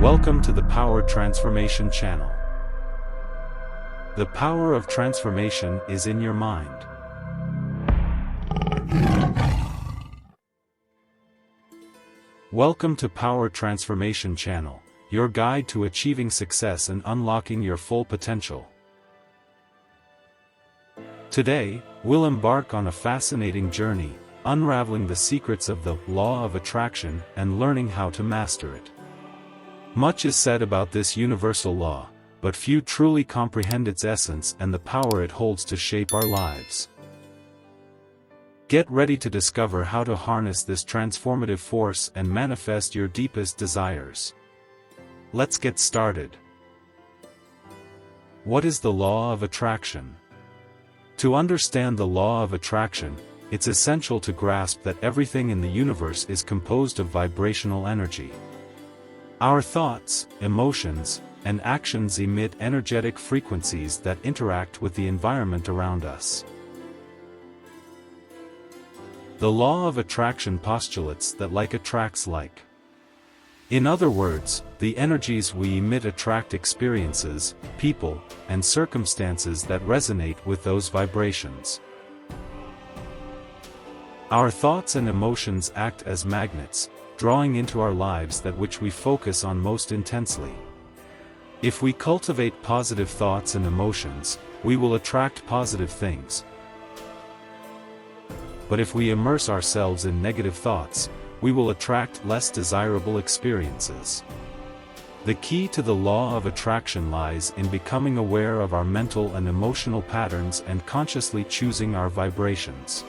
Welcome to the Power Transformation channel. The power of transformation is in your mind. Welcome to Power Transformation channel, your guide to achieving success and unlocking your full potential. Today, we'll embark on a fascinating journey, unraveling the secrets of the law of attraction and learning how to master it. Much is said about this universal law, but few truly comprehend its essence and the power it holds to shape our lives. Get ready to discover how to harness this transformative force and manifest your deepest desires. Let's get started. What is the law of attraction? To understand the law of attraction, it's essential to grasp that everything in the universe is composed of vibrational energy. Our thoughts, emotions, and actions emit energetic frequencies that interact with the environment around us. The law of attraction postulates that like attracts like. In other words, the energies we emit attract experiences, people, and circumstances that resonate with those vibrations. Our thoughts and emotions act as magnets, drawing into our lives that which we focus on most intensely. If we cultivate positive thoughts and emotions, we will attract positive things. But if we immerse ourselves in negative thoughts, we will attract less desirable experiences. The key to the law of attraction lies in becoming aware of our mental and emotional patterns and consciously choosing our vibrations.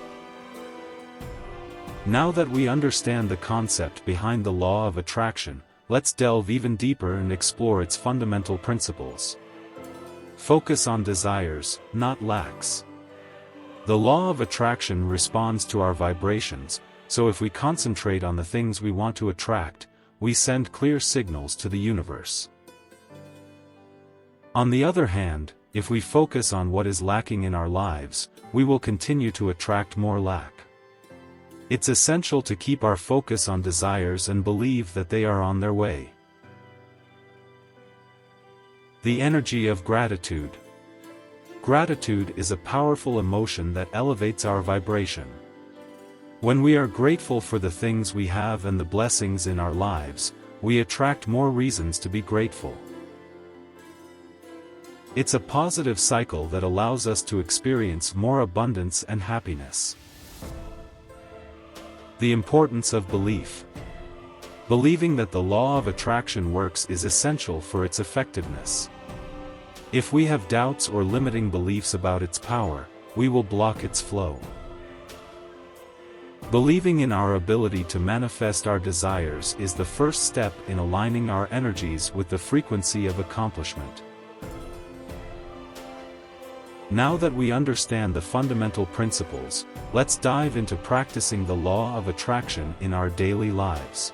Now that we understand the concept behind the law of attraction, let's delve even deeper and explore its fundamental principles. Focus on desires, not lacks. The law of attraction responds to our vibrations, so if we concentrate on the things we want to attract, we send clear signals to the universe. On the other hand, if we focus on what is lacking in our lives, we will continue to attract more lack. It's essential to keep our focus on desires and believe that they are on their way. The energy of gratitude. Gratitude is a powerful emotion that elevates our vibration. When we are grateful for the things we have and the blessings in our lives, we attract more reasons to be grateful. It's a positive cycle that allows us to experience more abundance and happiness. The importance of belief. Believing that the law of attraction works is essential for its effectiveness. If we have doubts or limiting beliefs about its power, we will block its flow. Believing in our ability to manifest our desires is the first step in aligning our energies with the frequency of accomplishment. Now that we understand the fundamental principles, let's dive into practicing the law of attraction in our daily lives.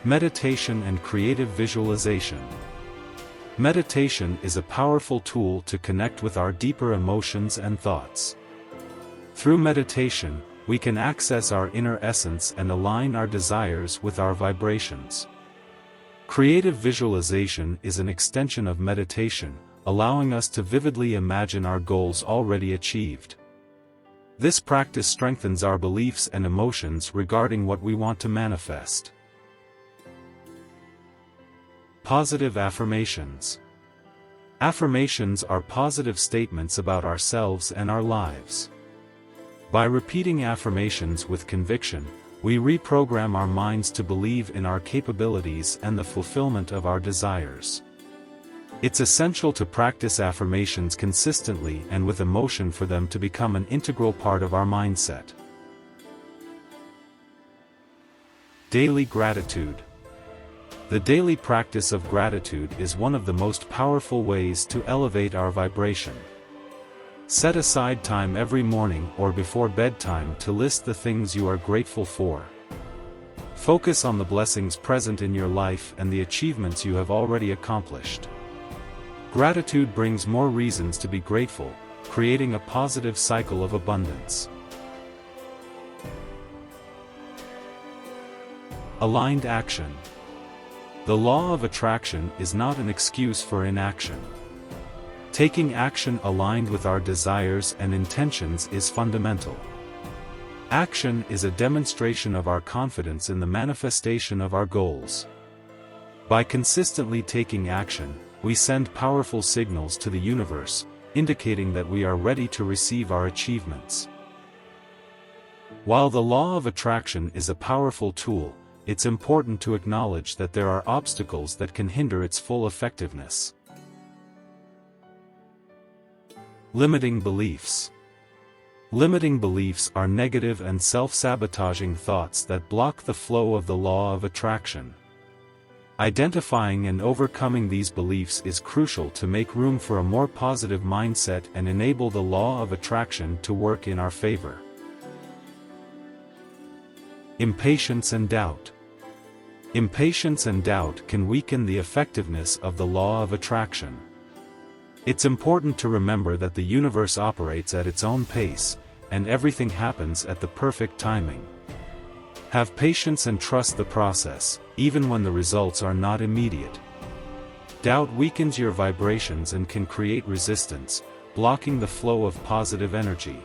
Meditation and creative visualization. Meditation is a powerful tool to connect with our deeper emotions and thoughts. Through meditation, we can access our inner essence and align our desires with our vibrations. Creative visualization is an extension of meditation, allowing us to vividly imagine our goals already achieved. This practice strengthens our beliefs and emotions regarding what we want to manifest. Positive affirmations. Affirmations are positive statements about ourselves and our lives. By repeating affirmations with conviction, we reprogram our minds to believe in our capabilities and the fulfillment of our desires. It's essential to practice affirmations consistently and with emotion for them to become an integral part of our mindset. Daily gratitude. The daily practice of gratitude is one of the most powerful ways to elevate our vibration. Set aside time every morning or before bedtime to list the things you are grateful for. Focus on the blessings present in your life and the achievements you have already accomplished. Gratitude brings more reasons to be grateful, creating a positive cycle of abundance. Aligned action. The law of attraction is not an excuse for inaction. Taking action aligned with our desires and intentions is fundamental. Action is a demonstration of our confidence in the manifestation of our goals. By consistently taking action, we send powerful signals to the universe, indicating that we are ready to receive our achievements. While the law of attraction is a powerful tool, it's important to acknowledge that there are obstacles that can hinder its full effectiveness. Limiting beliefs. Limiting beliefs are negative and self-sabotaging thoughts that block the flow of the law of attraction. Identifying and overcoming these beliefs is crucial to make room for a more positive mindset and enable the law of attraction to work in our favor. Impatience and doubt. Impatience and doubt can weaken the effectiveness of the law of attraction. It's important to remember that the universe operates at its own pace, and everything happens at the perfect timing. Have patience and trust the process, even when the results are not immediate. Doubt weakens your vibrations and can create resistance, blocking the flow of positive energy.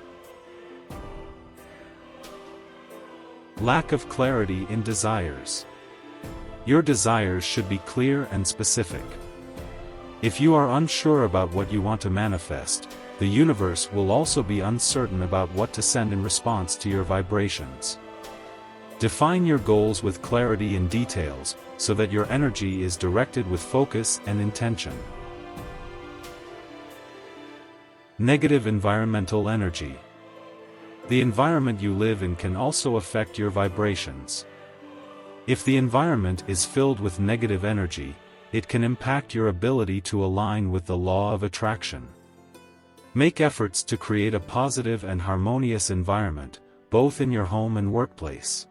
Lack of clarity in desires. Your desires should be clear and specific. If you are unsure about what you want to manifest, the universe will also be uncertain about what to send in response to your vibrations. Define your goals with clarity and details, so that your energy is directed with focus and intention. Negative environmental energy. The environment you live in can also affect your vibrations. If the environment is filled with negative energy, it can impact your ability to align with the law of attraction. Make efforts to create a positive and harmonious environment, both in your home and workplace.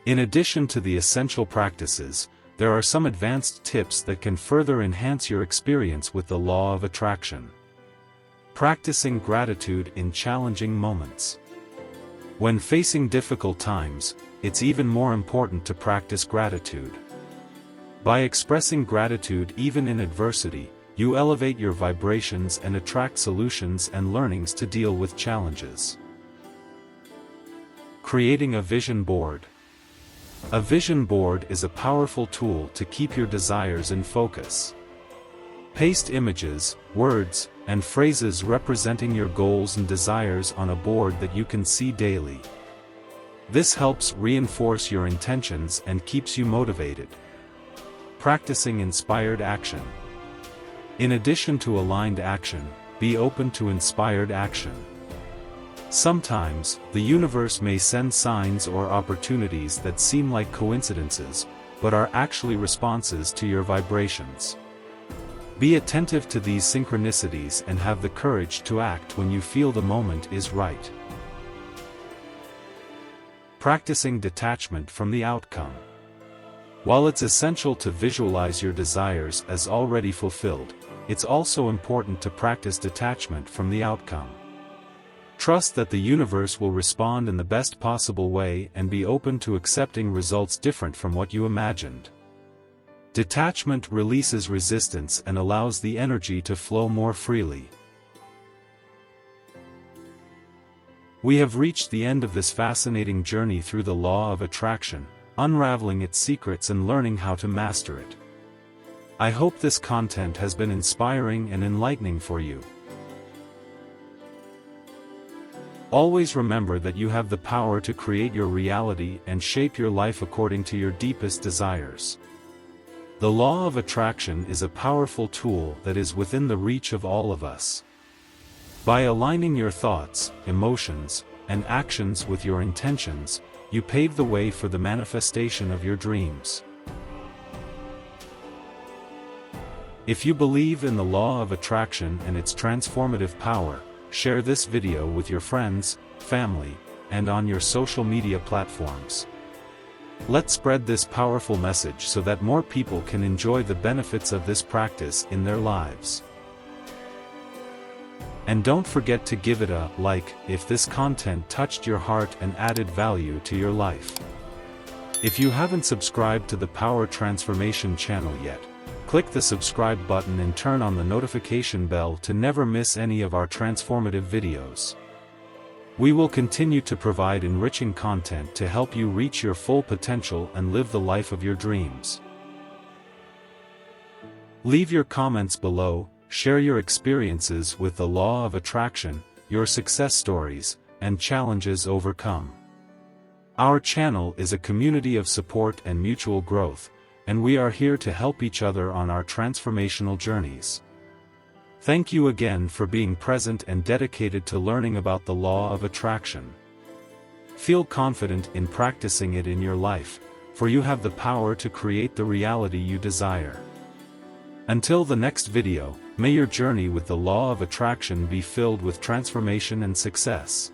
In addition to the essential practices, there are some advanced tips that can further enhance your experience with the law of attraction. Practicing gratitude in challenging moments. When facing difficult times, it's even more important to practice gratitude. By expressing gratitude even in adversity, you elevate your vibrations and attract solutions and learnings to deal with challenges. Creating a vision board. A vision board is a powerful tool to keep your desires in focus. Paste images, words, and phrases representing your goals and desires on a board that you can see daily. This helps reinforce your intentions and keeps you motivated. Practicing inspired action. In addition to aligned action, be open to inspired action. Sometimes, the universe may send signs or opportunities that seem like coincidences, but are actually responses to your vibrations. Be attentive to these synchronicities and have the courage to act when you feel the moment is right. Practicing detachment from the outcome. While it's essential to visualize your desires as already fulfilled, it's also important to practice detachment from the outcome. Trust that the universe will respond in the best possible way and be open to accepting results different from what you imagined. Detachment releases resistance and allows the energy to flow more freely. We have reached the end of this fascinating journey through the law of attraction, unraveling its secrets and learning how to master it. I hope this content has been inspiring and enlightening for you. Always remember that you have the power to create your reality and shape your life according to your deepest desires. The law of attraction is a powerful tool that is within the reach of all of us. By aligning your thoughts, emotions, and actions with your intentions, you pave the way for the manifestation of your dreams. If you believe in the law of attraction and its transformative power, share this video with your friends, family, and on your social media platforms. Let's spread this powerful message so that more people can enjoy the benefits of this practice in their lives. And don't forget to give it a like if this content touched your heart and added value to your life. If you haven't subscribed to the Power Transformation channel yet, click the subscribe button and turn on the notification bell to never miss any of our transformative videos. We will continue to provide enriching content to help you reach your full potential and live the life of your dreams. Leave your comments below, share your experiences with the law of attraction, your success stories, and challenges overcome. Our channel is a community of support and mutual growth, and we are here to help each other on our transformational journeys. Thank you again for being present and dedicated to learning about the law of attraction. Feel confident in practicing it in your life, for you have the power to create the reality you desire. Until the next video, may your journey with the law of attraction be filled with transformation and success.